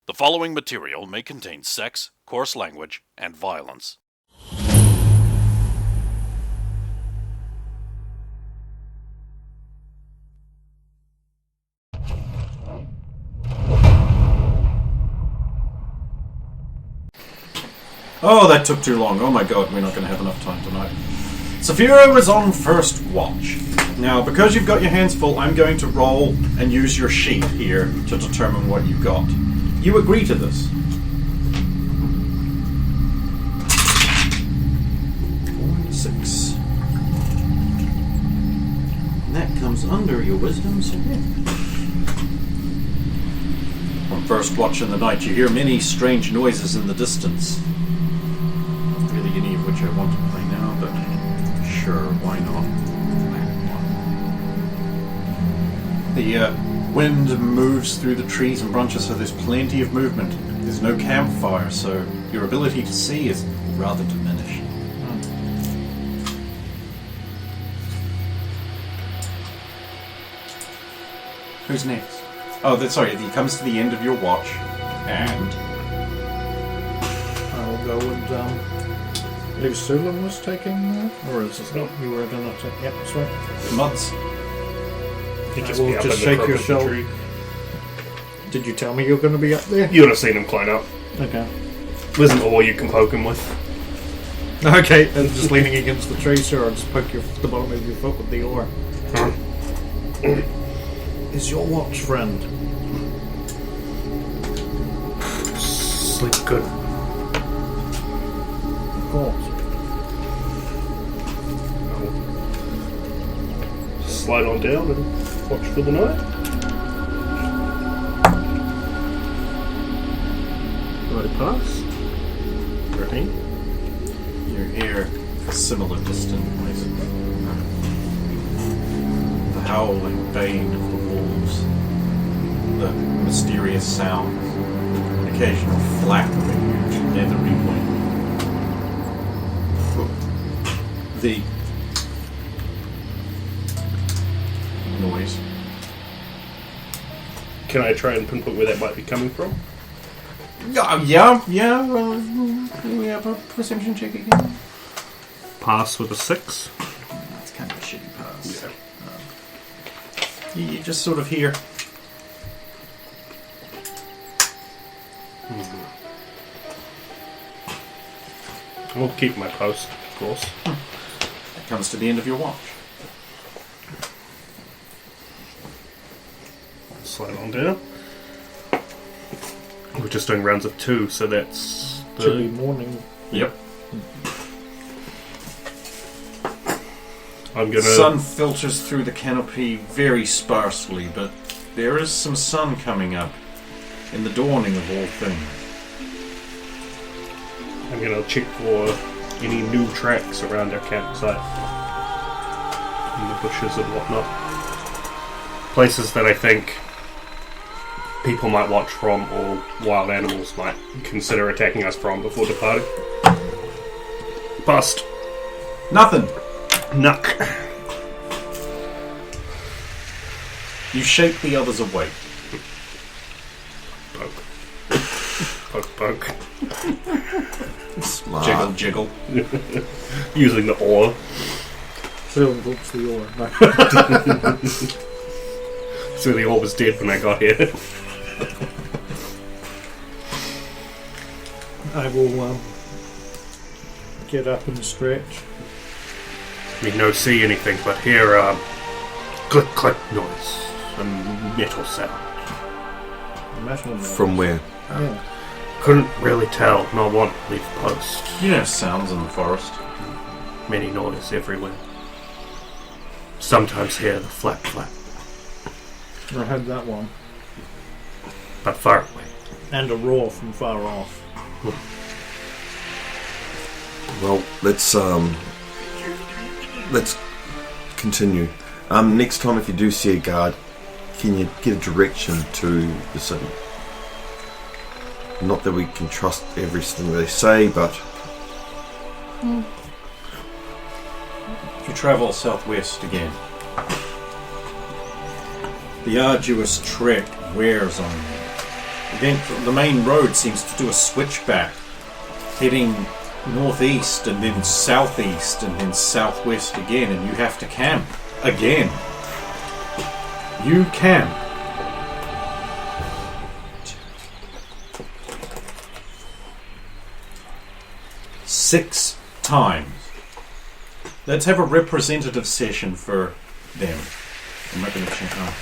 The following material may contain sex, coarse language, and violence. Oh, that took too long. Oh my god, we're not going to have enough time tonight. Saphira is on first watch. Now, because you've got your hands full, I'm going to roll and use your sheet here to determine what you got. You agree to this? 6. And that comes under your wisdom, so yeah. On first watch in the night, you hear many strange noises in the distance. Not really any of which I want to play now, but sure, why not? The wind moves through the trees and branches, so there's plenty of movement. There's no campfire, so your ability to see is rather diminished. Who's next? Oh, sorry, he comes to the end of your watch, and I'll go and I believe Sulan was taking or is it not? You were going to take. Yep, that's right. Muds. You just shake your shoulder. Did you tell me you're going to be up there? You would have seen him climb up. Okay. There's an oar you can poke him with. Okay, and just leaning against the tree, sir, or just poke the bottom of your foot with the oar. Is your watch friend? Sleep good. Of course. Slide on down and watch for the night. Right pass. 13. you hear similar distant noises. The howling baying of the wolves, the mysterious sounds, an occasional flap of a huge leathery wing. The noise. Can I try and pinpoint where that might be coming from? Yeah. Can we have a perception check again? Pass with a 6. That's kind of a shitty pass. Yeah. You just sort of hear. I'll keep my post, of course. That comes to the end of your watch. Slide on down. We're just doing rounds of 2, so that's Should be morning. Yep. I'm gonna. Sun filters through the canopy very sparsely, but there is some sun coming up in the dawning of all things. I'm gonna check for any new tracks around our campsite, in the bushes and whatnot. Places that I think people might watch from, or wild animals might consider attacking us from before departing. Bust. Nothing. Nuck. You shake the others awake. Poke. Poke, poke. Smart. Jiggle, jiggle. Using the oar. Phil books the oar. No. So the oar was dead when I got here. I will get up and stretch. We no see anything, but hear a click click noise and metal sound. Metal noise. From where? Yeah. Couldn't really tell. No one leave post. You know sounds in the forest. Many noise everywhere. Sometimes hear the flap flap, I heard that one. but far away. And a roar from far off. Well, let's continue. Next time, if you do see a guard, can you get a direction to the city? Not that we can trust everything they say, but If you travel southwest again, the arduous trek wears on you. Then the main road seems to do a switchback, heading northeast and then southeast and then southwest again, and you have to camp again. You camp. Six times. Let's have a representative session for them. I'm not going to check out.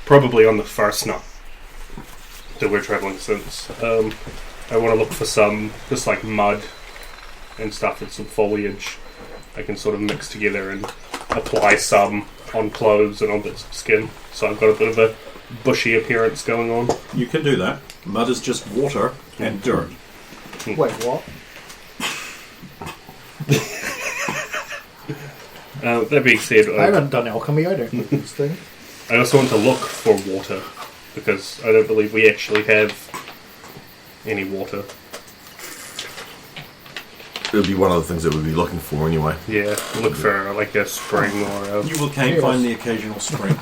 Probably on the first night that we're travelling since. I want to look for some, just like mud and stuff and some foliage I can sort of mix together and apply some on clothes and on bits of skin. So I've got a bit of a bushy appearance going on. You can do that. Mud is just water and dirt. Wait, what? That being said, I haven't done alchemy, I don't know these things. I also want to look for water because I don't believe we actually have any water. It would be one of the things that we'd be looking for anyway. Yeah, look for like a spring or a... You will find the occasional spring.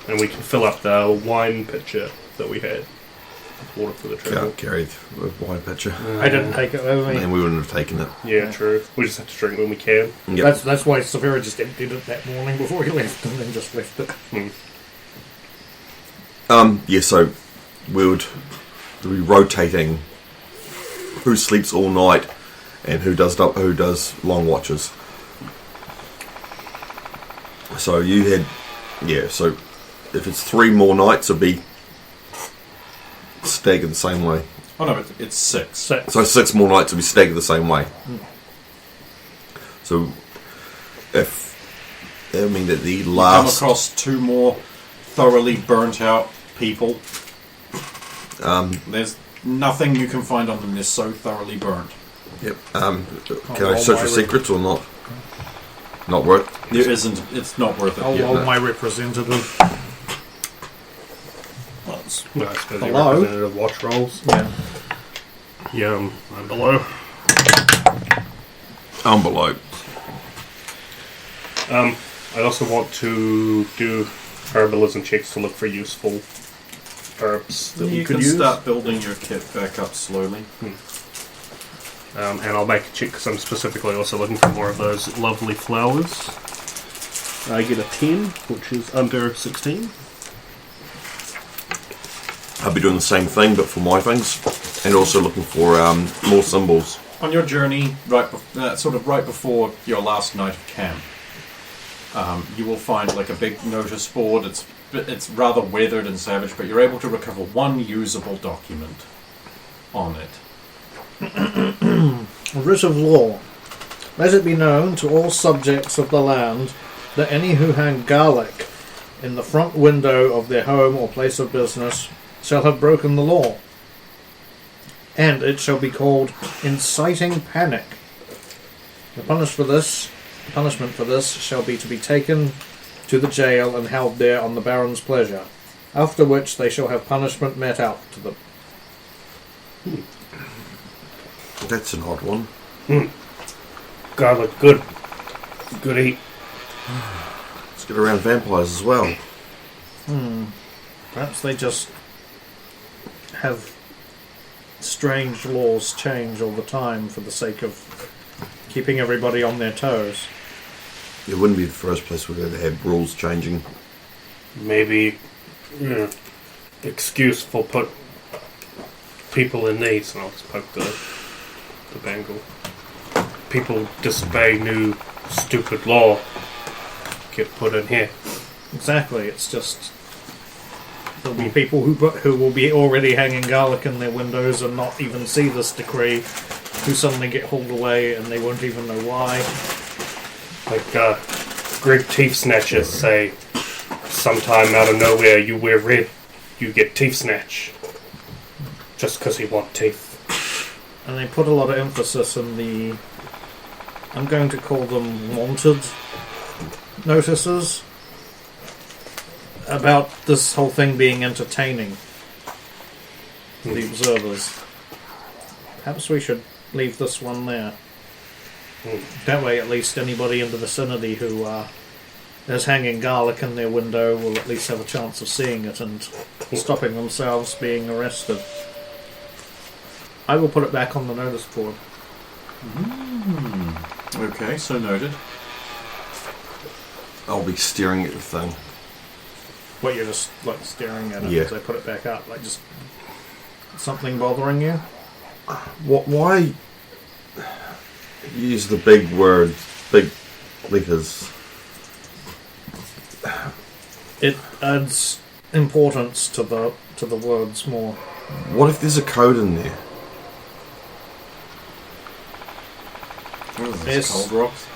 And we can fill up the wine pitcher that we had with water for the travel. Can't carry the wine pitcher. I didn't take it with me. And we wouldn't have taken it. Yeah, true. We just have to drink when we can. Yep. That's why Severa just emptied it that morning before he left and then just left it. Yeah, so we'll be rotating who sleeps all night and who does long watches. So you had, so if it's 3 more nights, it'll be staggered the same way. Oh no, it's 6. So 6 more nights will be staggered the same way. So if that mean that the last come across 2 more thoroughly burnt out people, there's nothing you can find on them. They're so thoroughly burnt. Yep. Can I search for secrets or not? Not worth. There isn't. It's not worth it. I'll Yeah. roll my representative. Well, I suppose the Hello? representative watch rolls. Yeah. Yeah, I'm below. I'm below. I also want to do herbalism checks to look for useful herbs that we You could can use. start building your kit back up slowly. And I'll make a check because I'm specifically also looking for more of those lovely flowers. I get a 10, which is under 16. I'll be doing the same thing, but for my things, and also looking for more symbols. On your journey, right before your last night of camp, you will find like a big notice board. It's rather weathered and savage, but you're able to recover 1 usable document on it. A writ of law. Let it be known to all subjects of the land that any who hang garlic in the front window of their home or place of business shall have broken the law. And it shall be called inciting panic. The punishment for this shall be to be taken to the jail and held there on the Baron's pleasure, after which they shall have punishment met out to them. That's an odd one. Garlic, good. Good eat. Let's get around vampires as well. Perhaps they just have strange laws change all the time for the sake of keeping everybody on their toes. It wouldn't be the first place we've ever had rules changing. Maybe excuse for put people in these, and I'll just poke the bangle. People disobey new stupid law. Get put in here. Exactly, it's just there'll be people who will be already hanging garlic in their windows and not even see this decree, who suddenly get hauled away and they won't even know why. Like Greek teeth snatchers say, sometime out of nowhere you wear red, you get teeth snatch. Just because you want teeth. And they put a lot of emphasis in the, I'm going to call them wanted notices, about this whole thing being entertaining to the observers. Perhaps we should leave this one there. That way at least anybody in the vicinity who is hanging garlic in their window will at least have a chance of seeing it and stopping themselves being arrested. I will put it back on the notice board. Okay, so noted. I'll be staring at the thing. What, you're just like staring at it Yeah. as I put it back up? Like just something bothering you? Why use the big words, big letters? It adds importance to the words more. What if there's a code in there? What is this, Yes. Cold Rocks?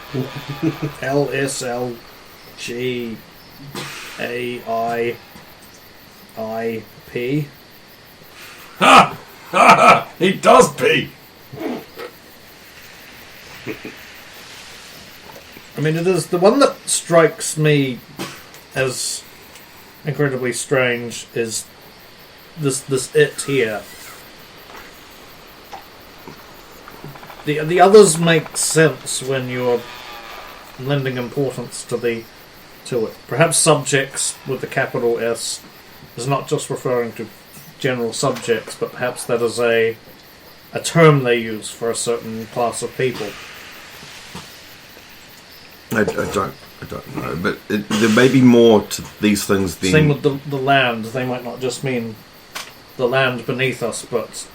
LSLGAIIP. Ha! Ha ha! He does pee! I mean, it is the one that strikes me as incredibly strange is this it here. The others make sense when you're lending importance to it. Perhaps subjects with the capital S is not just referring to general subjects, but perhaps that is a term they use for a certain class of people. I don't know, but there may be more to these things than... Same with the land. They might not just mean the land beneath us, but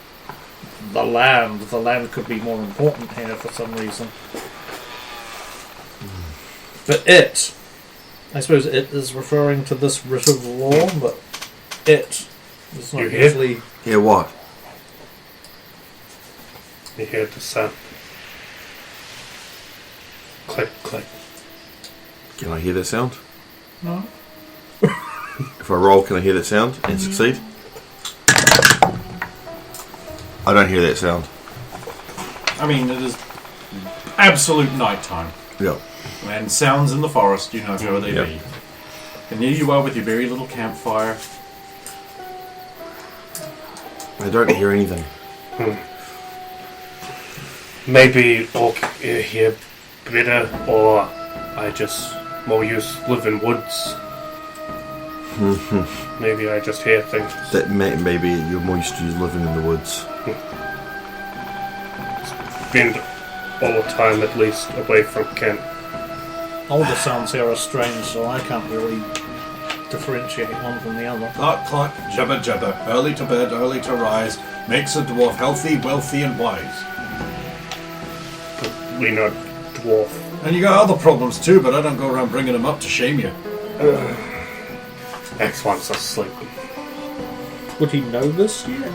the land. The land could be more important here for some reason. But I suppose it is referring to this writ of law, but it is not You hear? usually... Yeah, what? You hear the sound. Click, click. Can I hear that sound? No. If I roll, can I hear that sound and succeed? I don't hear that sound. I mean, it is absolute nighttime. Yeah. And sounds in the forest, you know where they Yep. be. And here you are with your very little campfire. I don't hear anything. Maybe I'll hear better, or I just more used to live in woods. Maybe I just hear things. That maybe you're more used to living in the woods. Spend all the time at least away from camp. All the sounds here are strange, so I can't really differentiate one from the other. Cluck, cluck, jabber, jabber. Early to bed, early to rise. Makes a dwarf healthy, wealthy, and wise. But we're not dwarf. And you got other problems too, but I don't go around bringing them up to shame you. X wants us asleep. Would he know this yet?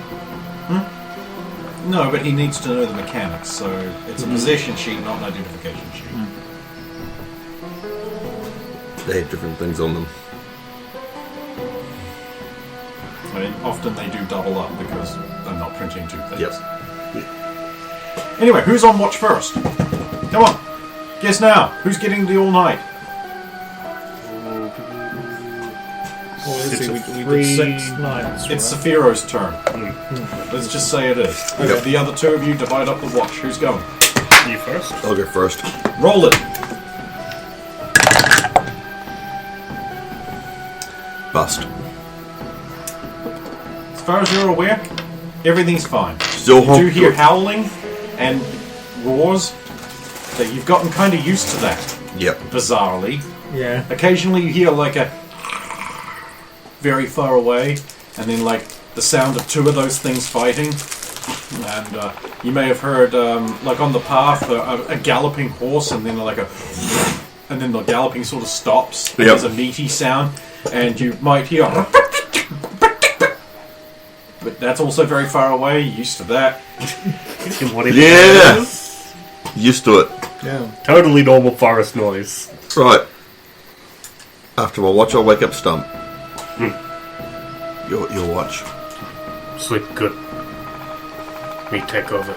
No, but he needs to know the mechanics, so it's a possession sheet, not an identification sheet. They have different things on them. I mean, often they do double up because I'm not printing two things. Yep. Anyway, who's on watch first? Come on. Guess now. Who's getting the all night? Or is he? We did Three. 6 nights. It's right? Sephiro's turn. Let's just say it is. Okay. The other two of you divide up the watch. Who's going? You first? I'll go first. Roll it. Bust. As far as you're aware, everything's fine. Still You do hear good. howling and roars. So you've gotten kind of used to that, Yep. bizarrely. Yeah. Occasionally you hear like a very far away, and then like the sound of two of those things fighting. And you may have heard, like on the path, a galloping horse, and then like and then the galloping sort of stops. And Yep. There's a meaty sound, and you might hear. But that's also very far away. Used to that. Whatever Yeah. it is. Used to it. Yeah. Totally normal forest noise. Right. After my watch, I'll wake up Stump. Your watch. Sleep good. Me take over.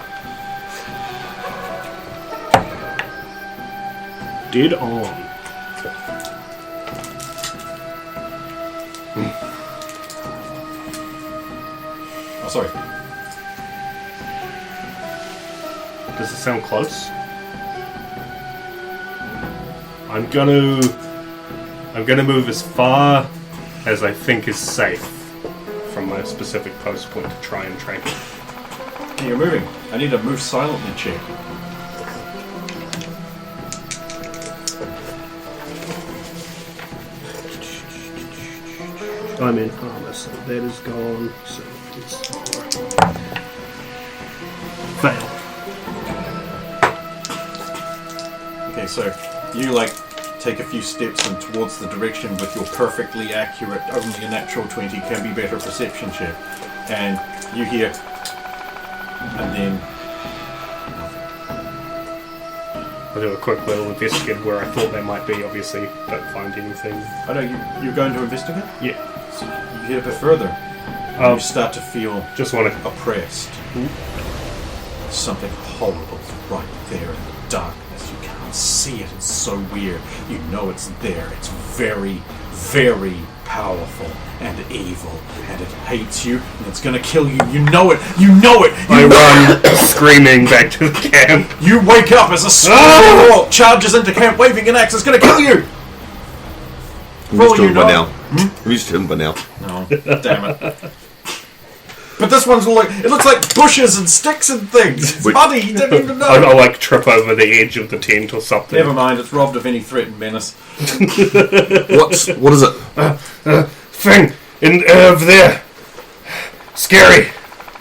Dead on. Oh, sorry. Does it sound close? I'm gonna I'm going to move as far as I think is safe from my specific post point to try and track it. Okay, you're moving. I need a move silently check. I'm in armor, so that is gone. So it's fail. Okay, so you like take a few steps and towards the direction with your perfectly accurate, only a natural 20 can be better perception check. And you hear, and then I'll do a quick little investigate where I thought they might be, obviously. Don't find anything. I know you're going to investigate? Yeah. So you get a bit further. And you start to feel Just want to... oppressed. Something horrible is right there in the darkness. You can't see it. It's so weird. You know it's there. It's very, very powerful and evil. And it hates you. And it's going to kill you. You know it. You know it. I run screaming back to the camp. You wake up as a squirrel charges into camp waving an axe. It's going to kill you. I'm used to him by now. I'm used to him by now. No, damn it. But this one's it looks like bushes and sticks and things. It's muddy, you don't even know. I'll like trip over the edge of the tent or something. Never mind, it's robbed of any threat and menace. What is it? Thing in over there. Scary.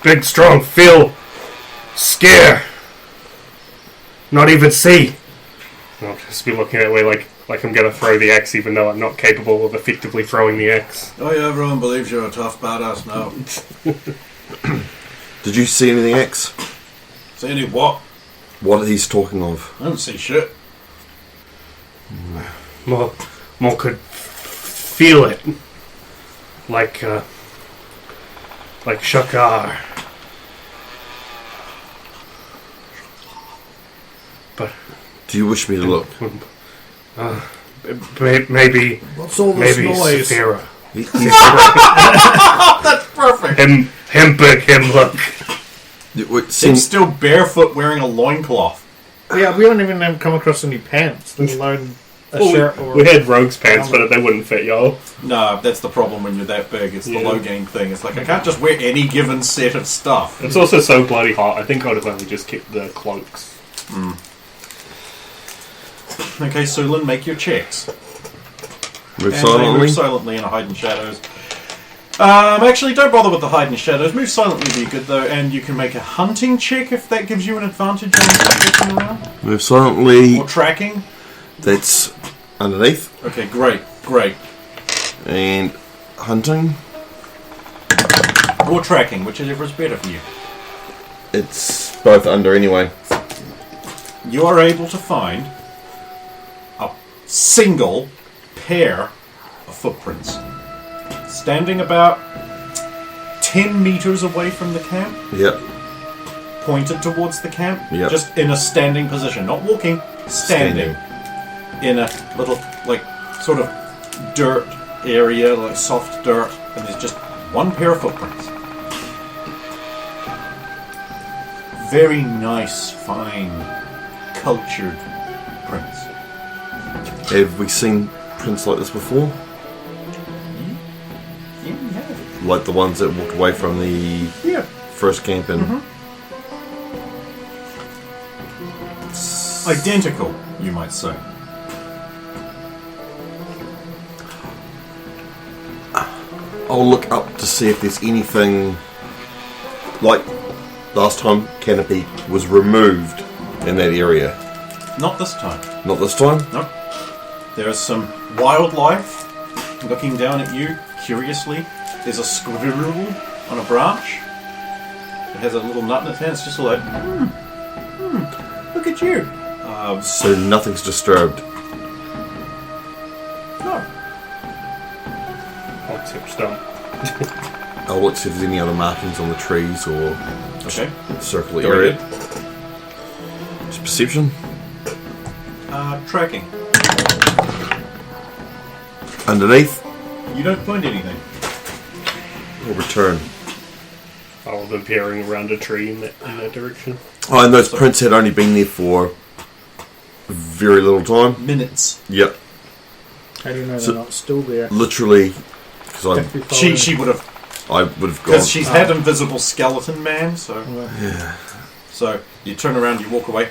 Big, strong, feel. Scare. Not even see. I'll just be looking that way like I'm going to throw the axe even though I'm not capable of effectively throwing the axe. Oh yeah, everyone believes you're a tough badass now. Did you see anything, X? See any what? What he's talking of? I don't see shit. More could feel it. Like Shakar. But Do you wish me to look? maybe What's all this maybe noise? Saphira. That's perfect. Him big, him look. He's still barefoot wearing a loincloth. Yeah, we don't even come across any pants, let alone a shirt or... We had rogues pants, but they wouldn't fit y'all. No, that's the problem when you're that big. It's the low gain thing. It's like, I can't just wear any given set of stuff. It's also so bloody hot. I think I'd have only just kept the cloaks. Okay, Sulin, make your checks. Move And silently. move silently and hide in shadows. Actually, don't bother with the hide in shadows. Move silently would be good, though, and you can make a hunting check if that gives you an advantage on looking around. Move silently. Or tracking. That's underneath. Okay, great. And hunting. Or tracking, whichever is better for you. It's both under anyway. You are able to find a single pair of footprints standing about 10 meters away from the camp, Yep. pointed towards the camp, Yep. just in a standing position, not walking, standing. In a little, like, sort of dirt area, like soft dirt, and there's just one pair of footprints. Very nice, fine, cultured prints. Have we seen prints like this before? Yeah. Like the ones that walked away from the Yeah. first camp and Identical, you might say. I'll look up to see if there's anything like last time canopy was removed in that area. Not this time. Not this time? No. There's some wildlife looking down at you curiously. There's a squirrel on a branch. It has a little nut in its hand. It's just like, look at you. So nothing's disturbed. No. Except stump. I'll look see if there's any other markings on the trees or Okay. circle Very area. Just perception. Tracking. Underneath. You don't find anything. Or return. I'll have been peering around a tree in that direction. Oh, and those prints had only been there for very little time. Minutes. Yep. How do you know So- they're not still there? Literally, because If we follow She would have, I would have gone. because she's had invisible skeleton man. So Well, so you turn around, you walk away.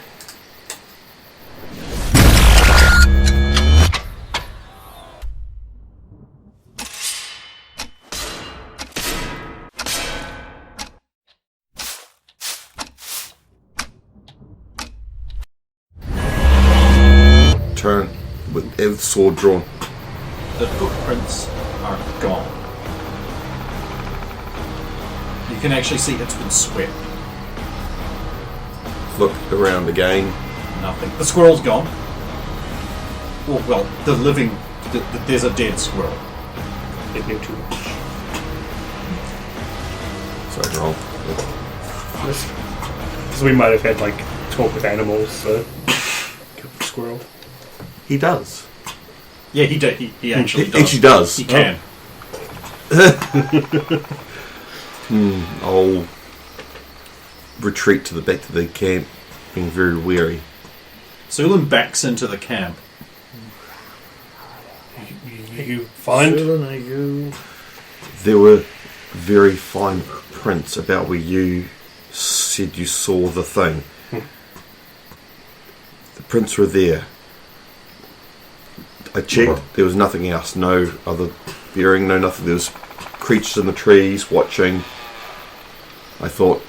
Turn with the sword drawn. The footprints are gone. You can actually see it's been swept. Look around again. Nothing. The squirrel's gone. Well, the living. There's a dead squirrel. It knew too much. Sorry, wrong. So we might have had like talk with animals. So kill the squirrel. He does. Yeah, he did. He actually He does. actually does. He can. I'll retreat to the back to the camp, being very weary. Sulan backs into the camp. You find? Sulan, are you? There were very fine prints about where you said you saw the thing. The prints were there. I checked, there was nothing else. No other bearing, no nothing. There was creatures in the trees watching. I thought,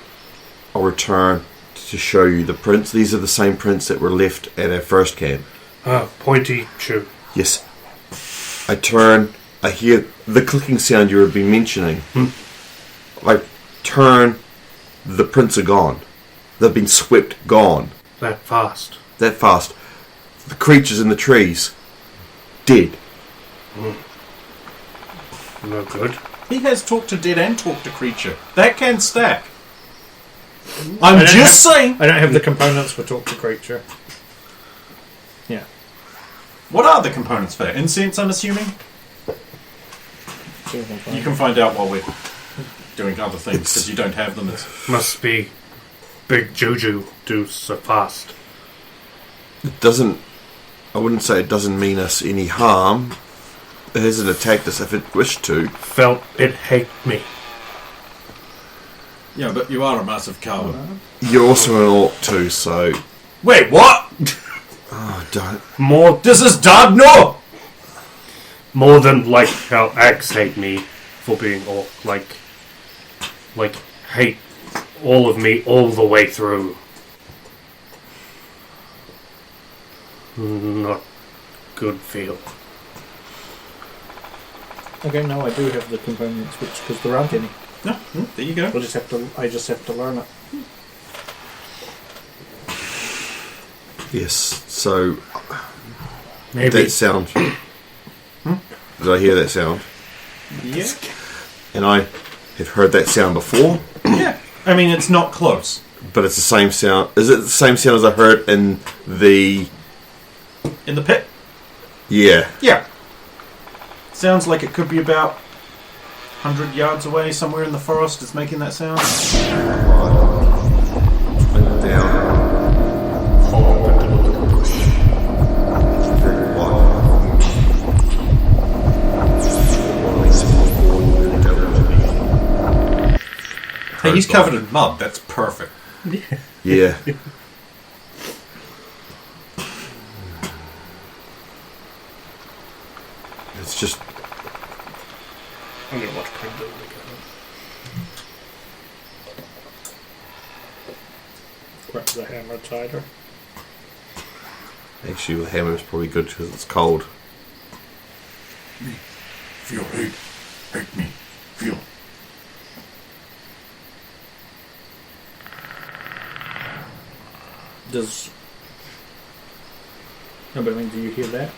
I'll return to show you the prints. These are the same prints that were left at our first camp. Pointy shoe. Yes. I turn, I hear the clicking sound you have been mentioning. I turn, the prints are gone. They've been swept, gone. That fast. That fast. The creatures in the trees, dead. No good. He has talked to dead and talked to creature. That can stack. I I'm don't just saying. I don't have the components for talk to creature. Yeah. What are the components for that? Incense, I'm assuming? See if I can find You can find out while we're doing other things, because you don't have them. Must be big juju do so fast. It doesn't, I wouldn't say it doesn't mean us any harm. It hasn't attacked us if it wished to. Felt it hate me. Yeah, but you are a massive coward. You're also an orc too, so... Wait, what? Oh, don't... More Does his dad know? more than like how Axe hate me for being orc. Like hate all of me all the way through. Not good feel. Okay, no, I do have the components, because there aren't any. No, there you go. I just have to learn it. Yes, so... Maybe. That sound... Did I hear that sound? Yeah. And I have heard that sound before, Yeah. I mean, it's not close. but it's the same sound... Is it the same sound as I heard in the... In the pit? Yeah. Yeah. Sounds like it could be about 100 yards away, somewhere in the forest. It's making that sound. Down. Hey, he's covered in mud. That's perfect. Yeah. It's just... I'm gonna watch Pringle again. Grab the hammer tighter. Actually, the hammer is probably good because it's cold. Feel hate. Hate me. Feel. Does... No, but I mean, do you hear that?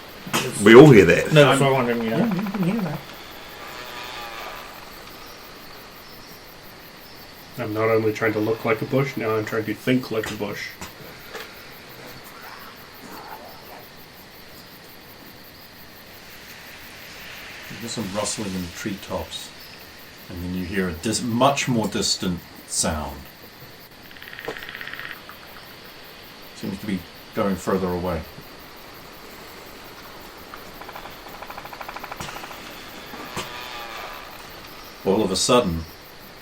We all hear that. No, that's what I'm wondering, Yeah, you can hear that. I'm not only trying to look like a bush, now I'm trying to think like a bush. There's some rustling in the treetops, and then you hear a much more distant sound. Seems to be going further away. All of a sudden,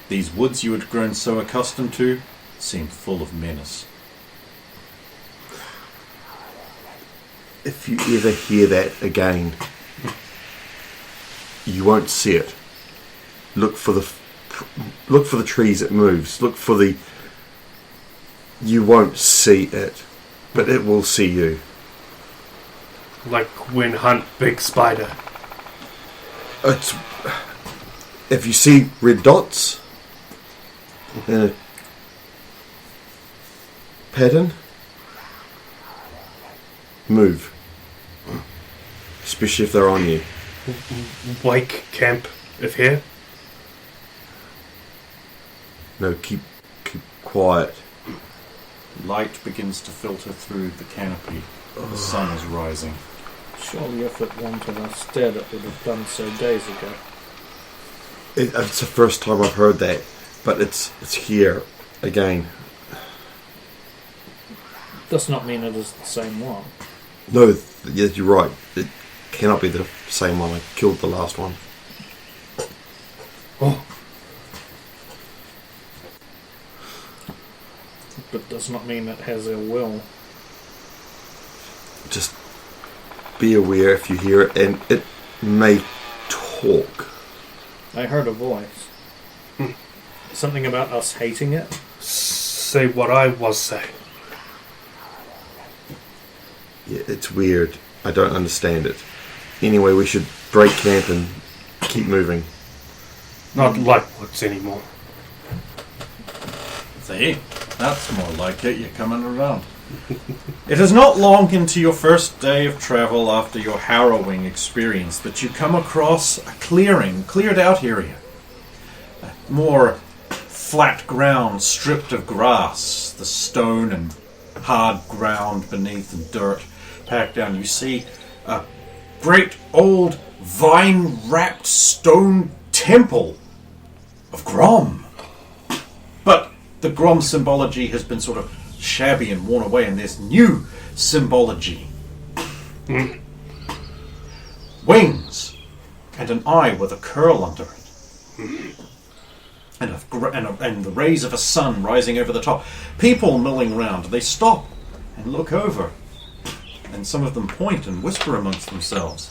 these woods you had grown so accustomed to seem full of menace. If you ever hear that again, you won't see it. Look for the trees it moves. Look for the... You won't see it, but it will see you. Like when hunt big spider. It's... If you see red dots in a pattern, move. Especially if they're on you. Wake camp if here. No, keep quiet. Light begins to filter through the canopy. The sun is rising. Surely if it wanted us dead, it would have done so days ago. It's the first time I've heard that, but it's here again. Does not mean it is the same one. No, yes, you're right. It cannot be the same one. I killed the last one. Oh, But does not mean it has ill will. Just be aware if you hear it, and it may talk. I heard a voice. Something about us hating it. say what I was saying. Yeah, it's weird. I don't understand it. Anyway, we should break camp and keep moving. Not like what's anymore. See, that's more like it. You're coming around. It is not long into your first day of travel after your harrowing experience that you come across a cleared out area. More flat ground stripped of grass, the stone and hard ground beneath and dirt packed down. You see a great old vine-wrapped stone temple of Grom. But the Grom symbology has been sort of shabby and worn away, and there's new symbology. Wings and an eye with a curl under it. And the rays of a sun rising over the top. People milling round. They stop and look over. And some of them point and whisper amongst themselves.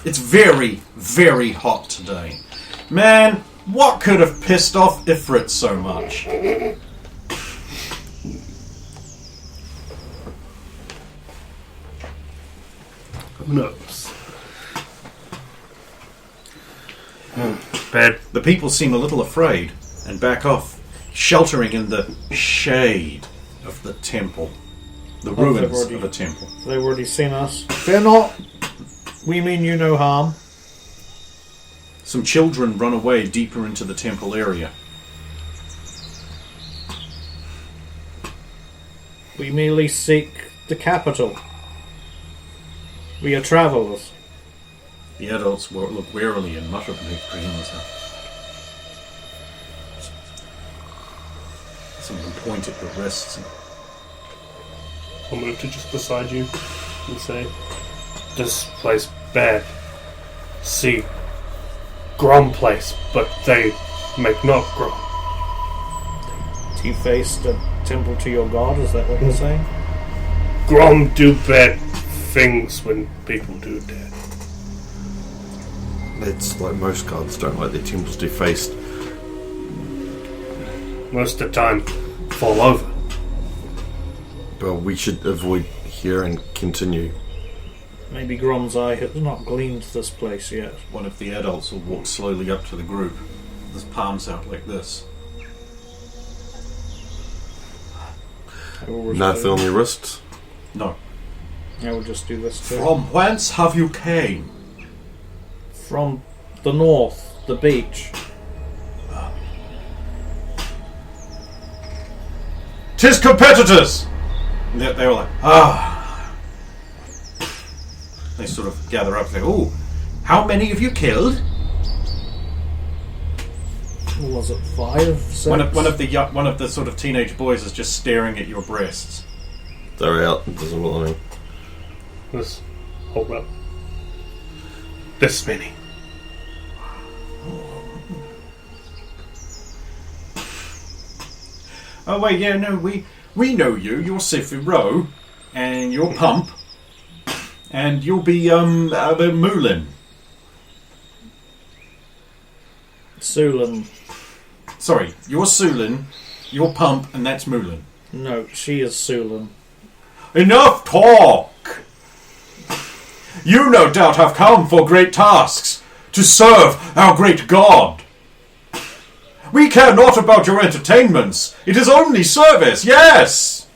It's very, very hot today. Man, what could have pissed off Ifrit so much? Who knows? Bad. The people seem a little afraid and back off, sheltering in the shade of the temple. The ruins of a temple. They've already seen us. Fear not. We mean you no harm. Some children run away deeper into the temple area. We merely seek the capital. We are travellers. The adults look warily and mutter beneath greens. Some of them point at your wrists. I'll move to just beside you and say, this place bad. See, Grom place, but they make not Grom. You faced a temple to your god, is that what you're saying? Grom do bad things when people do dead. It's like most gods don't like their temples defaced. Most of the time, fall over. Well, we should avoid here and continue. Maybe Grom's eye has not gleaned this place yet. One of the adults will walk slowly up to the group, with his palms out like this. Nothing on your wrists? No. I will just do this too. From whence have you came? From the north, the beach. 'Tis competitors! And they were like, ah. They sort of gather up and say, oh, how many have you killed? Was it 5, 6? One of the sort of teenage boys is just staring at your breasts. They're out. It doesn't bother me. Let's hold up. This many. Oh wait, yeah, no, we know you. You're Sifiro, and you're Pump, and you'll be Moulin. Sulan. Sorry, you're Sulin, you're Pump, and that's Moulin. No, she is Sulan. Enough talk! You no doubt have come for great tasks, to serve our great god. We care not about your entertainments. It is only service, yes!